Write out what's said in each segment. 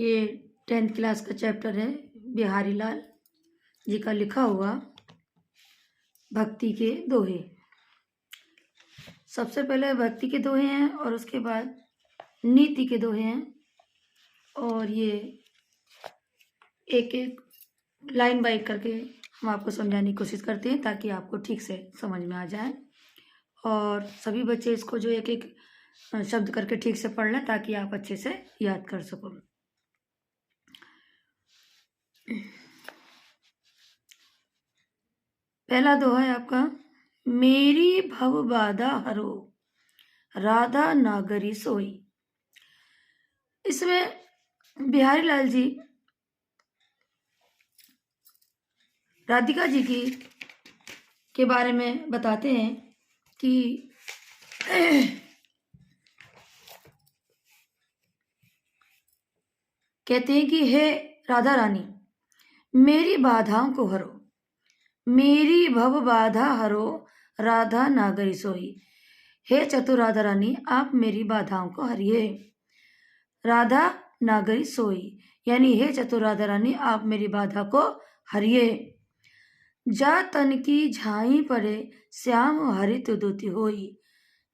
ये 10th class का chapter है बिहारी लाल जी का लिखा हुआ भक्ति के दोहे। सबसे पहले भक्ति के दोहे हैं और उसके बाद नीति के दोहे हैं, और ये एक एक लाइन बाई करके हम आपको समझाने की कोशिश करते हैं ताकि आपको ठीक से समझ में आ जाए, और सभी बच्चे इसको जो एक एक शब्द करके ठीक से पढ़ लें ताकि आप अच्छे से याद कर सको। पहला दोहा है आपका, मेरी भव बाधा हरो राधा नागरी सोई। इसमें बिहारी लाल जी राधिका जी की के बारे में बताते हैं कि कहते हैं कि हे राधा रानी, मेरी बाधाओं को हरो, मेरी भव बाधा हरो राधा नागरी सोई। हे चतुर राधा रानी, आप मेरी बाधाओं को हरिए। राधा नागरी सोई यानी हे चतुर राधा रानी, आप मेरी बाधा को हरिए। जा तन की झाई पड़े श्याम हरित दुति होई।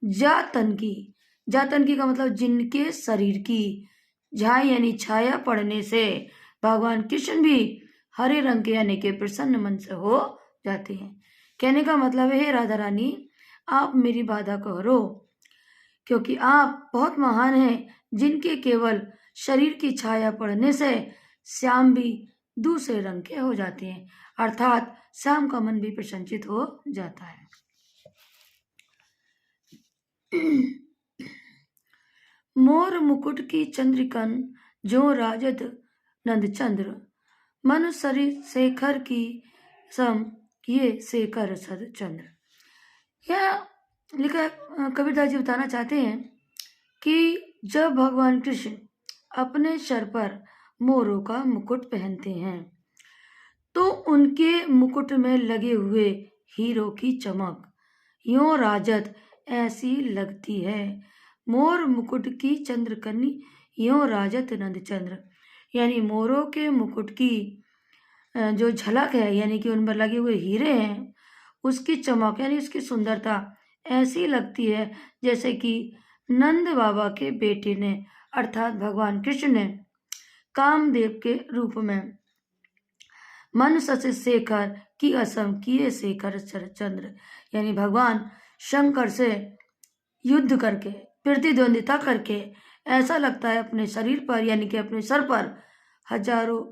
जा तन की का मतलब जिनके शरीर की, झाई यानी छाया पड़ने से भगवान कृष्ण भी हरे रंग के यानी के प्रसन्न मन से हो जाते हैं। कहने का मतलब है, हे राधा रानी, आप मेरी बाधा को हरो, क्योंकि आप बहुत महान हैं जिनके केवल शरीर की छाया पड़ने से श्याम भी दूसरे रंग के हो जाते हैं, अर्थात श्याम का मन भी प्रसन्नचित हो जाता है। मोर मुकुट की चंद्रिकन जो राजद नंद चंद्र, मनु शरीर शेखर की सम ये शेखर सद चंद्र। यह लिखा कबीरदास जी बताना चाहते हैं कि जब भगवान कृष्ण अपने सर पर मोरों का मुकुट पहनते हैं तो उनके मुकुट में लगे हुए हीरो की चमक यों राजत ऐसी लगती है। मोर मुकुट की चंद्रकनी यों राजत नंद चंद्र, यानी मोरों के मुकुट की जो झलक है यानी कि उन पर लगे हुए हीरे हैं, उसकी चमक यानी उसकी सुंदरता ऐसी लगती है जैसे कि नंद बाबा के बेटे ने अर्थात भगवान कृष्ण ने कामदेव के रूप में मन सच शेखर की असम किए शेखर चंद्र, यानी भगवान शंकर से युद्ध करके प्रतिद्वंदिता करके ऐसा लगता है अपने शरीर पर यानी कि अपने सर पर हजारों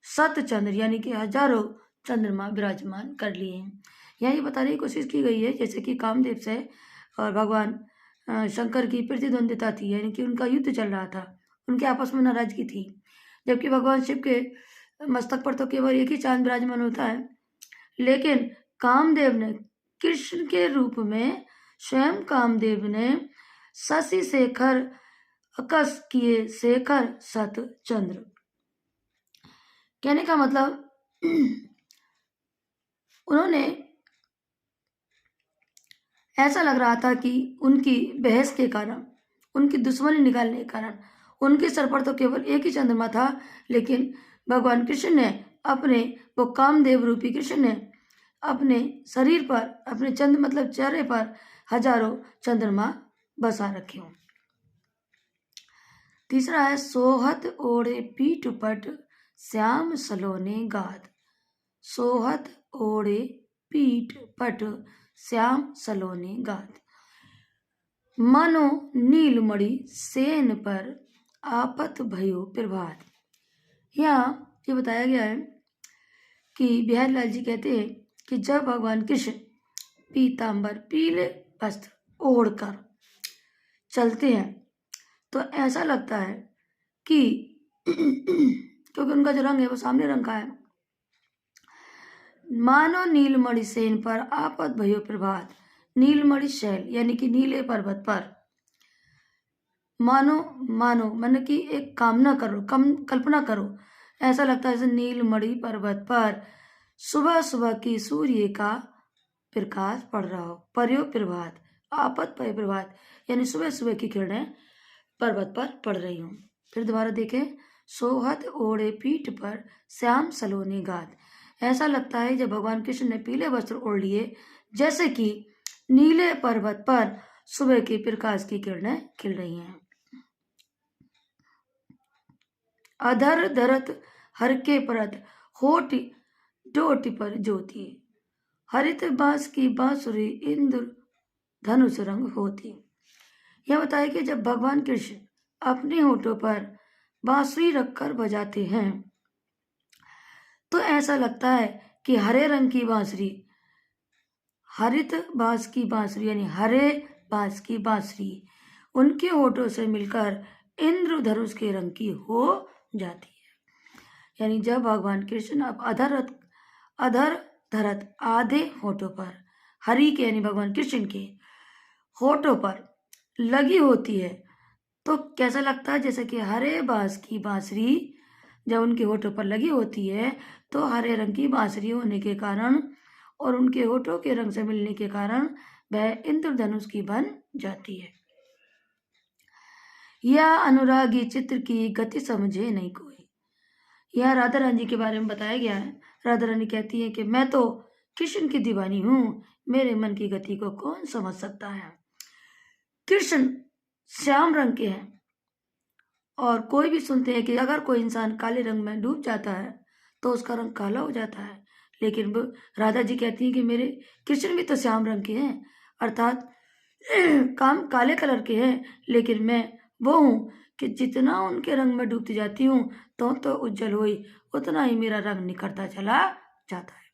सत चंद्र यानी कि हजारों चंद्रमा विराजमान कर लिए हैं। यही बताने की कोशिश की गई है जैसे कि कामदेव से और भगवान शंकर की प्रतिद्वंदिता थी, यानी कि उनका युद्ध चल रहा था, उनके आपस में नाराजगी थी, जबकि भगवान शिव के मस्तक पर तो केवल एक ही चांद विराजमान होता है, लेकिन कामदेव ने कृष्ण के रूप में स्वयं कामदेव ने शशि शेखर अकस किए शेखर सत चंद्र। कहने का मतलब उन्होंने ऐसा लग रहा था कि उनकी बहस के कारण, उनकी दुश्मनी निकालने के कारण उनके सर पर तो केवल एक ही चंद्रमा था, लेकिन भगवान कृष्ण ने अपने वो कामदेव रूपी कृष्ण ने अपने शरीर पर अपने चंद्र मतलब चेहरे पर हजारों चंद्रमा बसा रखे हों। तीसरा है, सोहत ओढ़े पीठ पट श्याम सलोने गाद। सोहत ओढ़े पीठ पट श्याम सलोने गाद, मनो नीलमणि सेन पर आपत भयो प्रभात। यहाँ ये बताया गया है कि बिहारी लाल जी कहते हैं कि जब भगवान कृष्ण पीतांबर पीले वस्त्र ओढ़कर चलते हैं तो ऐसा लगता है कि क्योंकि उनका जो रंग है वो सामने रंग का है, मानो नीलमणि सेन पर आपत भयो प्रभात। नीलमणि शैल यानी कि नीले पर्वत पर मानो मन की एक कामना करो, कल्पना करो, ऐसा लगता है जैसे नीलमणि पर्वत पर सुबह सुबह की सूर्य का प्रकाश पड़ रहा हो। पर्यो प्रभात, आपत पय प्रभात यानी सुबह सुबह की किरणें पर्वत पर पड़ रही हूँ। फिर दोबारा देखें, सोहत ओढ़े पीठ पर श्याम सलोनी गात। ऐसा लगता है जब भगवान कृष्ण ने पीले वस्त्र ओढ़ लिए, जैसे कि नीले पर्वत पर सुबह की प्रकाश की किरणें खिल रही हैं। अधर धरत हर के परत, होठ डोट पर ज्योति, हरित बांस की बांसुरी इंद्र धनुष रंग होती। यह बताया कि जब भगवान कृष्ण अपने होठों पर बांसुरी रखकर बजाते हैं तो ऐसा लगता है कि हरे रंग की बांसुरी, हरित बांस की बांसुरी यानी हरे बांस की बांसुरी उनके होठों से मिलकर इंद्रधनुष के रंग की हो जाती है। यानी जब भगवान कृष्ण अब अधर धरत आधे होठों पर हरि के यानी भगवान कृष्ण के होठों पर लगी होती है तो कैसा लगता है, जैसे कि हरे बांस की बांसुरी जब उनके होठों पर लगी होती है तो हरे रंग की बांसुरी होने के कारण और उनके होठों के रंग से मिलने के कारण वह इंद्रधनुष की बन जाती है। यह अनुरागी चित्र की गति समझे नहीं कोई। यह राधा रानी के बारे में बताया गया है। राधा रानी कहती है कि मैं तो कृष्ण की दीवानी हूँ, मेरे मन की गति को कौन समझ सकता है। कृष्ण श्याम रंग के हैं और कोई भी सुनते हैं कि अगर कोई इंसान काले रंग में डूब जाता है तो उसका रंग काला हो जाता है, लेकिन राधा जी कहती हैं कि मेरे कृष्ण भी तो श्याम रंग के हैं, अर्थात काम काले कलर के हैं, लेकिन मैं वो हूँ कि जितना उनके रंग में डूबती जाती हूँ तो उज्जवल हुई उतना ही मेरा रंग निखरता चला जाता है।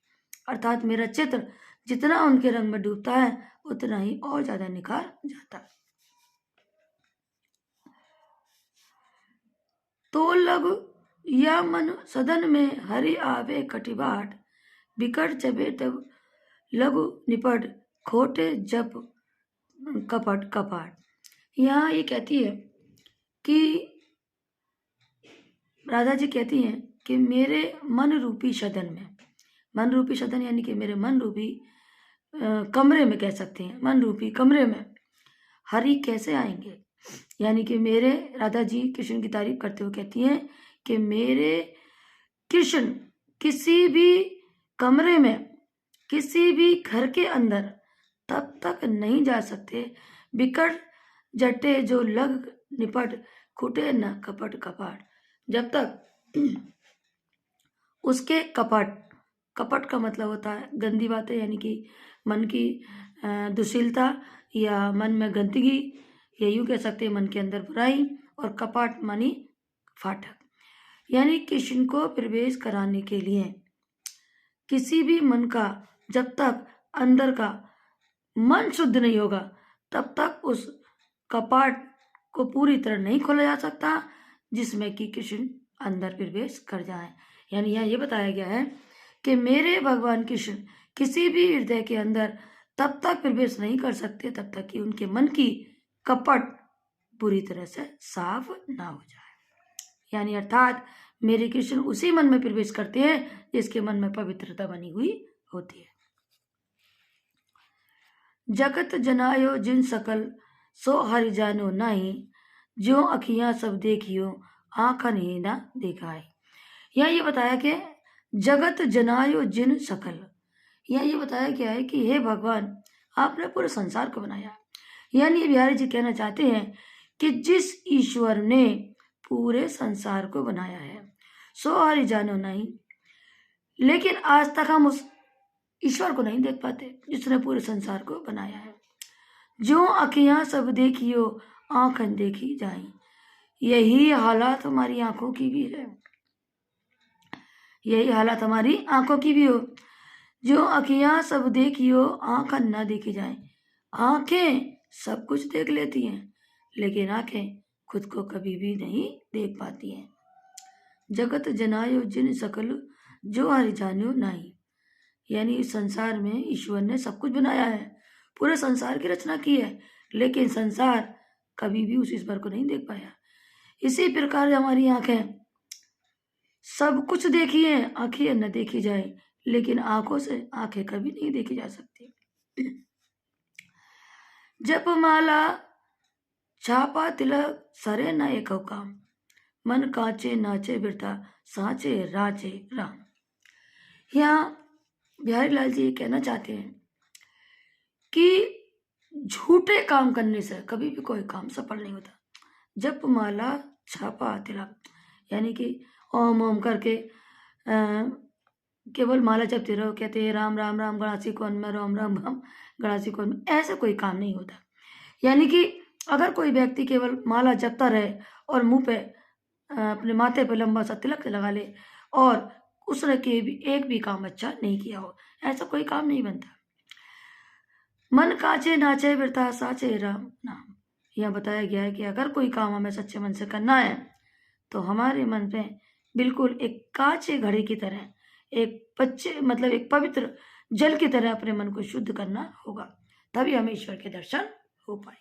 अर्थात मेरा चित्र जितना उनके रंग में डूबता है उतना ही और ज्यादा निखार जाता है। तो लघु या मन सदन में हरि आवे कटिबाट, बिकट जबे तब लघु निपट खोटे जप कपट कपाट। यहाँ ये कहती है कि राधा जी कहती हैं कि मेरे मन रूपी सदन में, मन रूपी सदन यानी कि मेरे मन रूपी कमरे में कह सकते हैं, मन रूपी कमरे में हरि कैसे आएंगे। यानी कि मेरे राधा जी कृष्ण की तारीफ करते हुए कहती हैं कि मेरे कृष्ण किसी भी कमरे में, किसी भी घर के अंदर तब तक नहीं जा सकते, बिकट जटे जो लग निपट खुटे न कपट कपाट, जब तक उसके कपट, कपट का मतलब होता है गंदी बातें, यानी कि मन की दुशीलता या मन में गंदगी, या यूँ कह सकते हैं मन के अंदर बुराई, और कपाट मानी फाटक। यानी कृष्ण को प्रवेश कराने के लिए किसी भी मन का जब तक अंदर का मन शुद्ध नहीं होगा तब तक उस कपाट को पूरी तरह नहीं खोला जा सकता जिसमें कि कृष्ण अंदर प्रवेश कर जाए। यानी यहाँ ये बताया गया है कि मेरे भगवान कृष्ण किसी भी हृदय के अंदर तब तक प्रवेश नहीं कर सकते तब तक कि उनके मन की कपट पूरी तरह से साफ ना हो जाए। यानी अर्थात मेरे कृष्ण उसी मन में प्रवेश करते हैं जिसके मन में पवित्रता बनी हुई होती है। जगत जनायो जिन सकल सो हरि जानो नहीं, जो अखियां सब देखियो आंखन ही ना दिखाए। यहाँ ये बताया कि जगत जनायो जिन सकल, यहाँ ये बताया गया है कि हे भगवान आपने पूरे संसार को बनाया। यानी बिहारी जी कहना चाहते हैं कि जिस ईश्वर ने पूरे संसार को बनाया है सो हरि जानो नहीं, लेकिन आज तक हम उस ईश्वर को नहीं देख पाते जिसने पूरे संसार को बनाया है। जो अखियां सब देखियो आंखन देखी जाए, यही हालात हमारी आंखों की भी है, यही हालत हमारी आंखों की भी हो। जो अखियां सब देखियो आंखन ना देखी जाए। आंखें सब कुछ देख लेती हैं लेकिन आंखें खुद को कभी भी नहीं देख पाती हैं। जगत जनायो जिन सकल जो हरि जानो नहीं, यानी इस संसार में ईश्वर ने सब कुछ बनाया है, पूरे संसार की रचना की है, लेकिन संसार कभी भी उस ईश्वर को नहीं देख पाया। इसी प्रकार हमारी आंखें सब कुछ देखी है, आंखें न देखी जाए, लेकिन आंखों से आंखें कभी नहीं देखी जा सकती। जप माला छापा तिलक सरे न एक काम, मन काचे नाचे बिरता साचे राचे राम। यहाँ बिहारी लाल जी ये कहना चाहते हैं कि झूठे काम करने से कभी भी कोई काम सफल नहीं होता। जप माला छापा तिलक, यानी कि ओम ओम करके केवल माला जपते रहो, कहते हैं राम राम राम गणासी कौन में, राम राम राम गणासी कौन में, ऐसे कोई काम नहीं होता। यानी कि अगर कोई व्यक्ति केवल माला जपता रहे और मुंह पे अपने माथे पे लंबा सा तिलक लगा ले और उसने एक भी काम अच्छा नहीं किया हो, ऐसा कोई काम नहीं बनता। मन काचे नाचे बिरता साचे राम नाम। यह बताया गया है कि अगर कोई काम हमें सच्चे मन से करना है तो हमारे मन में बिल्कुल एक काचे घड़े की तरह, एक पवित्र जल की तरह अपने मन को शुद्ध करना होगा, तभी हमें ईश्वर के दर्शन हो पाए।